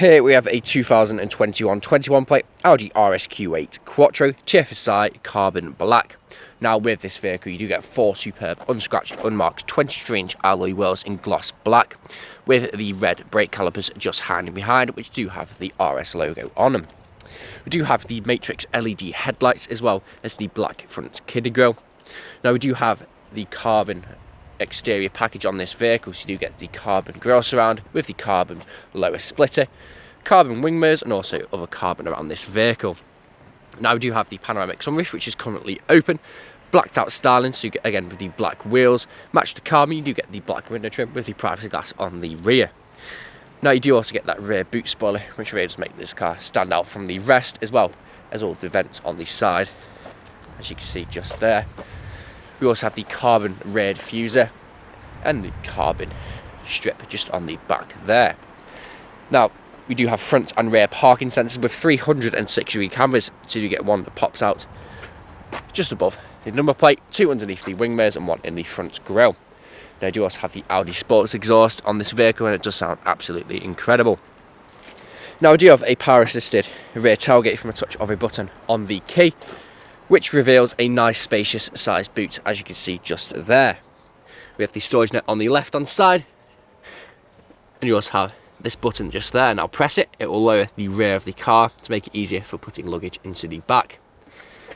Here we have a 2021 21 plate Audi RSQ8 Quattro TFSI carbon black. Now with this vehicle you do get 4 superb unscratched unmarked 23-inch alloy wheels in gloss black with the red brake calipers just hanging behind, which do have the RS logo on them. We do have the Matrix LED headlights as well as the black front kiddie grille. Now we do have the carbon exterior package on this vehicle, so you do get the carbon grille surround with the carbon lower splitter, carbon wing mirrors and also other carbon around this vehicle. Now we do have the panoramic sunroof, which is currently open, blacked out styling, so you get again with the black wheels, match the carbon, you do get the black window trim with the privacy glass on the rear. Now you do also get that rear boot spoiler, which really does make this car stand out from the rest, as well as all the vents on the side, as you can see just there. We also have the carbon rear diffuser and the carbon strip just on the back there. Now we do have front and rear parking sensors with 360-degree cameras, so you get one that pops out just above the number plate, 2 underneath the wing mirrors and 1 in the front grille. Now I do also have the Audi Sports exhaust on this vehicle, and it does sound absolutely incredible. Now I do have a power assisted rear tailgate from a touch of a button on the key, which reveals a nice spacious sized boot, as you can see just there. We have the storage net on the left hand side, and you also have this button just there. Now press it, it will lower the rear of the car to make it easier for putting luggage into the back.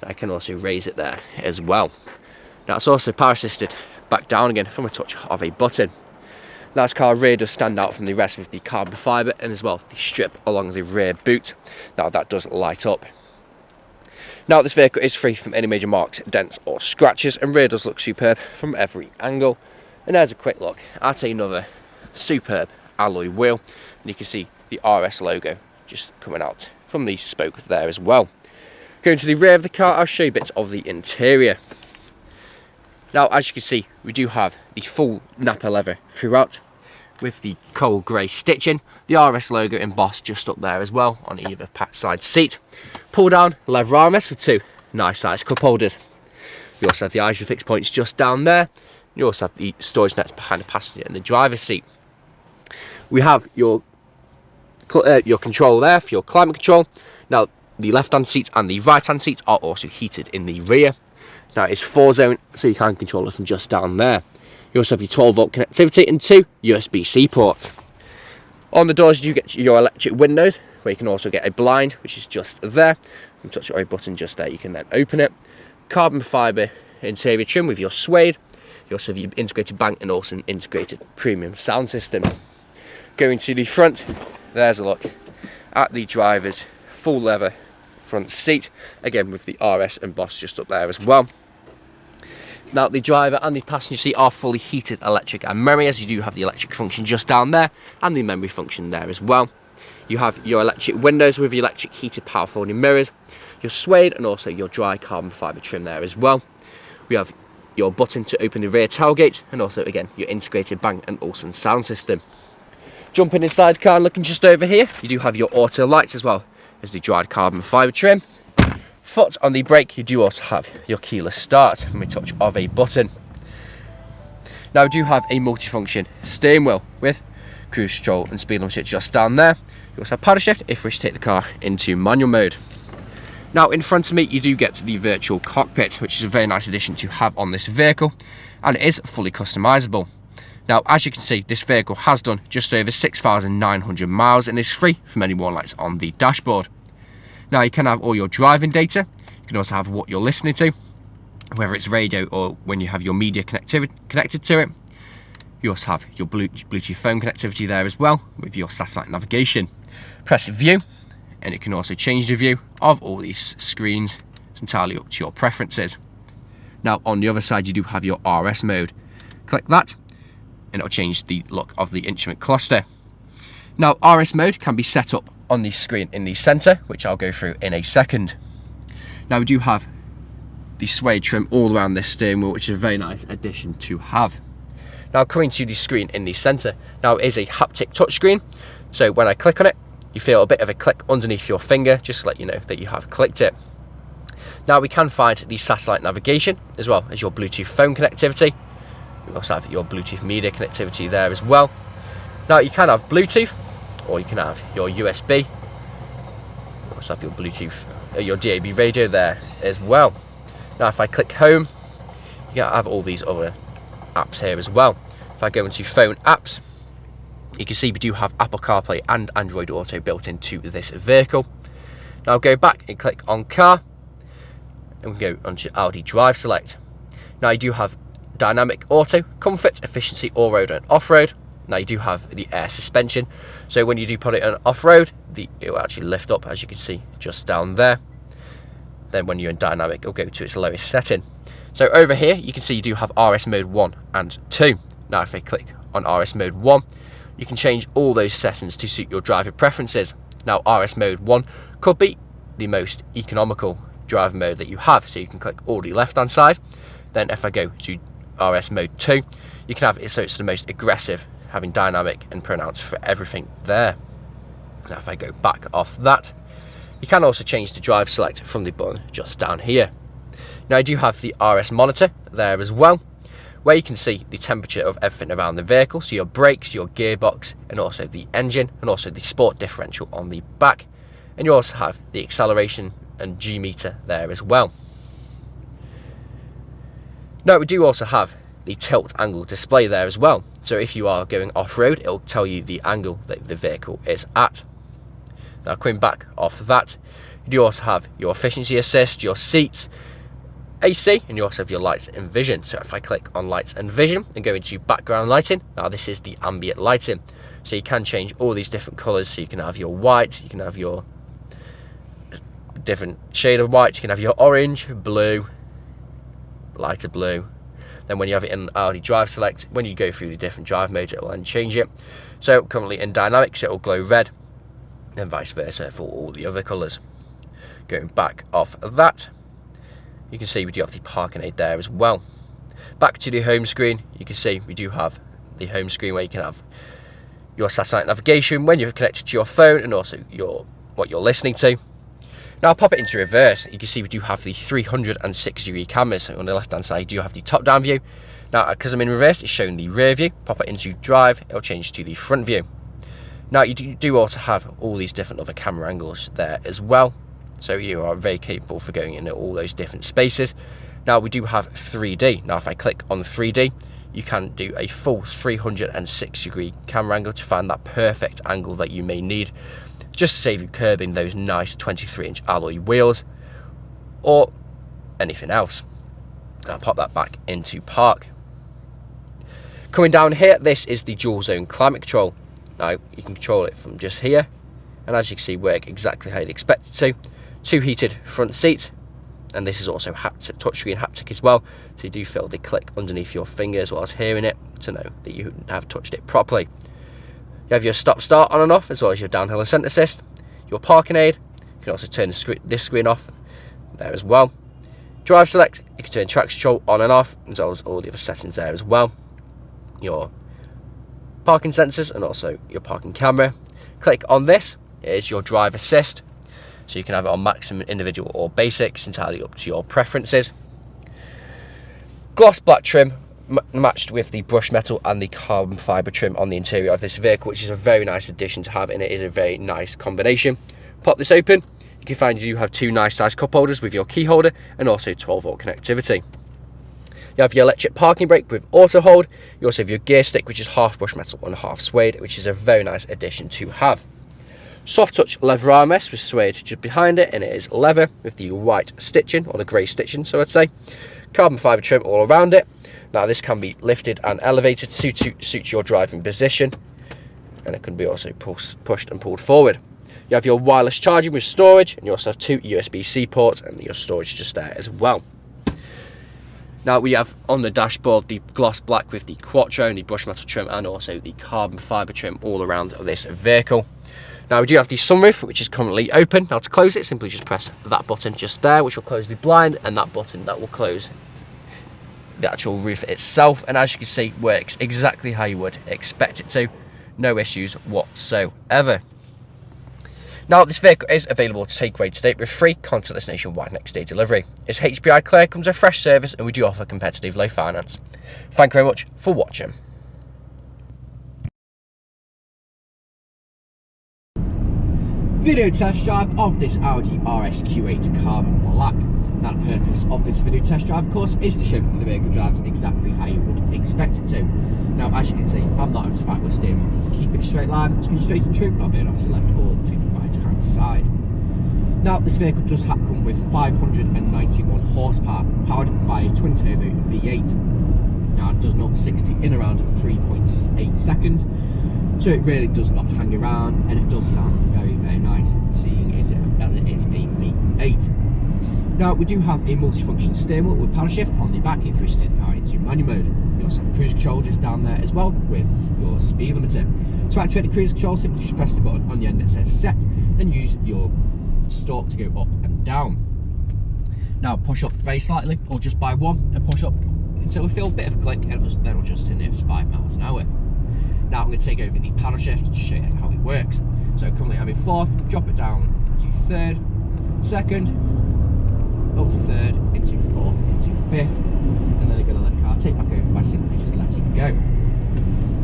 I can also raise it there as well. Now it's also power assisted back down again from a touch of a button. Now this car really does stand out from the rest with the carbon fibre and as well the strip along the rear boot. Now that does light up. Now this vehicle is free from any major marks, dents or scratches, and really does look superb from every angle. And there's a quick look at another superb alloy wheel, and you can see the RS logo just coming out from the spoke there as well. Going to the rear of the car, I'll show you bits of the interior. Now as you can see, we do have the full Napa leather throughout with the coal grey stitching, the RS logo embossed just up there as well on either side seat. Pull down leather armrest with 2 nice sized cup holders. You also have the ISOFIX points just down there. You also have the storage nets behind the passenger and the driver's seat. We have your control there for your climate control. Now the left hand seats and the right hand seats are also heated in the rear. Now it's 4-zone, so you can control it from just down there. You also have your 12-volt connectivity and 2 USB-C ports. On the doors you do get your electric windows, where you can also get a blind, which is just there. From touch a button just there, you can then open it. Carbon fibre interior trim with your suede. You also have your integrated bank and also an integrated premium sound system. Going to the front, there's a look at the driver's full leather front seat, again with the RS embossed just up there as well. Now the driver and the passenger seat are fully heated electric and memory, as you do have the electric function just down there and the memory function there as well. You have your electric windows with your electric heated power folding mirrors, your suede and also your dry carbon fibre trim there as well. We have your button to open the rear tailgate and also again your integrated Bang & Olufsen sound system. Jumping inside the car and looking just over here, you do have your auto lights as well as the dry carbon fibre trim. Foot on the brake, you do also have your keyless start from a touch of a button. Now we do have a multifunction steering wheel with cruise control and speed limit switch just down there. You also have paddle shift if we wish to take the car into manual mode. Now in front of me you do get the virtual cockpit, which is a very nice addition to have on this vehicle, and it is fully customizable. Now as you can see, this vehicle has done just over 6,900 miles and is free from any warning lights on the dashboard. Now you can have all your driving data, you can also have what you're listening to, whether it's radio or when you have your media connected to it. You also have your Bluetooth phone connectivity there as well with your satellite navigation. Press view and it can also change the view of all these screens. It's entirely up to your preferences. Now on the other side you do have your RS mode. Click that and it'll change the look of the instrument cluster. Now RS mode can be set up on the screen in the center, which I'll go through in a second. Now we do have the suede trim all around this steering wheel, which is a very nice addition to have. Now coming to the screen in the center, now it is a haptic touchscreen, so when I click on it you feel a bit of a click underneath your finger just to let you know that you have clicked it. Now we can find the satellite navigation as well as your Bluetooth phone connectivity. We also have your Bluetooth media connectivity there as well. Now you can have Bluetooth or you can have your USB. You also have your Bluetooth, your DAB radio there as well. Now if I click home, you can have all these other apps here as well. If I go into phone apps, you can see we do have Apple CarPlay and Android Auto built into this vehicle. Now I'll go back and click on car, and we can go onto Audi Drive Select. Now you do have Dynamic Auto, Comfort, Efficiency, All-Road and Off-Road. Now you do have the air suspension, so when you do put it on off-road, it will actually lift up, as you can see just down there. Then when you're in dynamic, it'll go to its lowest setting. So over here you can see you do have RS mode 1 and 2. Now if I click on RS mode 1, you can change all those settings to suit your driver preferences. Now RS mode 1 could be the most economical driver mode that you have, so you can click all the left hand side. Then if I go to RS mode 2, you can have it so it's the most aggressive, having dynamic and pronounced for everything there. Now if I go back off that, you can also change the drive select from the button just down here. Now I do have the RS monitor there as well, where you can see the temperature of everything around the vehicle, so your brakes, your gearbox, and also the engine, and also the sport differential on the back. And you also have the acceleration and G meter there as well. Now we do also have the tilt angle display there as well, so if you are going off-road, it will tell you the angle that the vehicle is at. Now coming back off that, you do also have your efficiency assist, your seats, AC, and you also have your lights and vision. So if I click on lights and vision and go into background lighting, now this is the ambient lighting, so you can change all these different colors. So you can have your white, you can have your different shade of white, you can have your orange, blue, lighter blue. Then when you have it in Audi Drive Select, when you go through the different drive modes, it will then change it. So currently in dynamics, it will glow red, and vice versa for all the other colors. Going back off of that, you can see we do have the parking aid there as well. Back to the home screen, you can see we do have the home screen where you can have your satellite navigation when you're connected to your phone, and also what you're listening to. Now I'll pop it into reverse. You can see we do have the 360 degree cameras. So on the left hand side you do have the top down view. Now because I'm in reverse, it's showing the rear view. Pop it into drive, it'll change to the front view. Now you do also have all these different other camera angles there as well, so you are very capable for going into all those different spaces. Now we do have 3D. Now if I click on 3D, you can do a full 360 degree camera angle to find that perfect angle that you may need, just to save you curbing those nice 23-inch alloy wheels or anything else. I'll pop that back into park. Coming down here, this is the dual zone climate control. Now you can control it from just here, and as you can see, work exactly how you'd expect it to. 2 heated front seats, and this is also haptic, touchscreen haptic as well, so you do feel the click underneath your fingers whilst hearing it to know that you have touched it properly. You have your stop start on and off, as well as your downhill ascent assist, your parking aid. You can also turn this screen off there as well. Drive select, you can turn traction control on and off, as well as all the other settings there as well. Your parking sensors and also your parking camera. Click on this, it is your drive assist, so you can have it on maximum, individual or basics, entirely up to your preferences. Gloss black trim matched with the brushed metal and the carbon fibre trim on the interior of this vehicle, which is a very nice addition to have, and it is a very nice combination. Pop this open, you can find you do have 2 nice sized cup holders with your key holder and also 12-volt connectivity. You have your electric parking brake with auto hold. You also have your gear stick, which is half brushed metal and half suede, which is a very nice addition to have. Soft touch leather armrest with suede just behind it, and it is leather with the white stitching, or the grey stitching, so I'd say. Carbon fibre trim all around it. Now this can be lifted and elevated to suit your driving position, and it can be also pushed and pulled forward. You have your wireless charging with storage, and you also have 2 USB-C ports and your storage just there as well. Now we have on the dashboard the gloss black with the QUATTRO and the brushed metal trim, and also the carbon fibre trim all around this vehicle. Now we do have the sunroof, which is currently open. Now to close it, simply just press that button just there, which will close the blind, and that button that will close the actual roof itself. And as you can see, works exactly how you would expect it to. No issues whatsoever. Now this vehicle is available to take away today with free contactless nationwide next day delivery. It's HPI clear, comes with fresh service, and we do offer competitive low finance. Thank you very much for watching. video test drive of this Audi RSQ8 Carbon Black. Now the purpose of this video test drive, of course, is to show that the vehicle drives exactly how you would expect it to. Now, as you can see, I'm not having to fight with steering to keep it a straight line. It's going straight and true, not veering off to the left or to the right hand side. Now, this vehicle does come with 591 horsepower, powered by a twin-turbo V8. Now, it does 0 to 60 in around 3.8 seconds, so it really does not hang around, and it does sound very, very nice, seeing as it is a V8. Now, we do have a multifunction steering wheel with paddle shift on the back if we steer the car into manual mode. We also have cruise control just down there as well with your speed limiter. To activate the cruise control, simply just press the button on the end that says set, then use your stalk to go up and down. Now, push up very slightly, or just by one, and push up until we feel a bit of a click, and then it'll just turn it 5 miles an hour. Now, I'm going to take over the paddle shift to show you how it works. So, currently I'm in fourth, drop it down to third, second, up to third, into fourth, into fifth, and then you're going to let the car take back over by simply just letting go.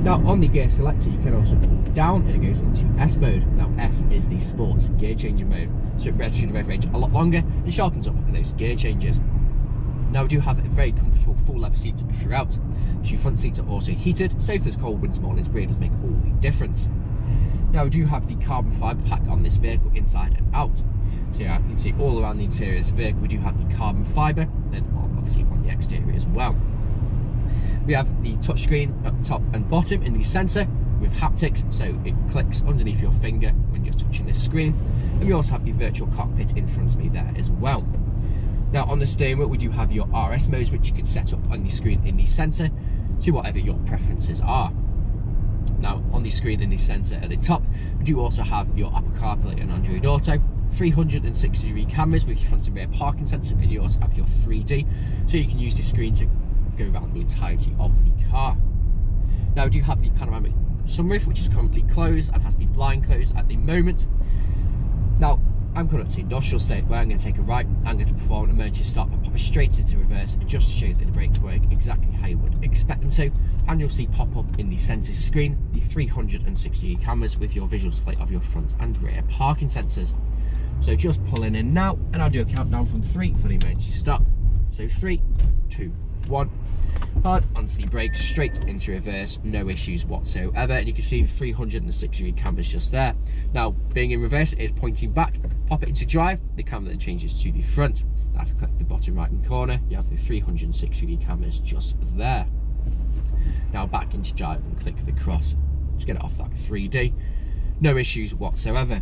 Now, on the gear selector, you can also pull down and it goes into S mode. Now, S is the sports gear changing mode, so it rests through the rev range a lot longer and sharpens up those gear changes. Now, we do have a very comfortable full leather seat throughout. The 2 front seats are also heated, so for this cold winter mornings, really does make all the difference. Now, we do have the carbon fibre pack on this vehicle inside and out. So yeah, you can see all around the interior of this vehicle, we do have the carbon fibre, and obviously on the exterior as well. We have the touchscreen at top and bottom in the centre with haptics, so it clicks underneath your finger when you're touching this screen. And we also have the virtual cockpit in front of me there as well. Now, on the steering wheel, we do have your RS modes, which you can set up on the screen in the centre to whatever your preferences are. Now, on the screen in the centre at the top, we do also have your Apple CarPlay and Android Auto, 360-degree cameras with your front and rear parking sensor, and you also have your 3D, so you can use this screen to go around the entirety of the car. Now, we do have the Panoramic Sunroof, which is currently closed and has the blind closed at the moment. Now, I'm coming up to the industrial state where I'm going to take a right, I'm going to perform an emergency stop and pop it straight into reverse, just to show you that the brakes work exactly how you would expect them to. And you'll see pop up in the centre screen the 360 cameras with your visual display of your front and rear parking sensors. So just pulling in now, and I'll do a countdown from 3 for the emergency stop. So 3, 2, 1. Hard onto the brakes, straight into reverse, no issues whatsoever. And you can see the 360 cameras just there. Now, being in reverse, it is pointing back. Pop it into drive, the camera then changes to the front. Now, if you click the bottom right hand corner, you have the 360 cameras just there. Now, back into drive and click the cross. Just get it off that 3D. No issues whatsoever.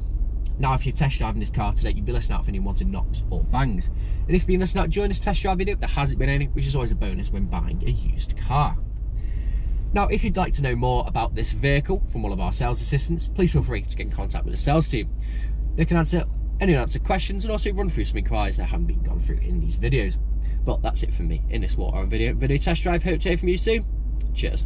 Now, if you're test driving this car today, you'll be listening out for any wanted knocks or bangs. And if you've been listening out during this test drive video, there hasn't been any, which is always a bonus when buying a used car. Now, if you'd like to know more about this vehicle from one of our sales assistants, please feel free to get in contact with the sales team. They can answer any unanswered questions and also run through some inquiries that haven't been gone through in these videos. But that's it from me in this Water video test drive. Hope to hear from you soon. Cheers.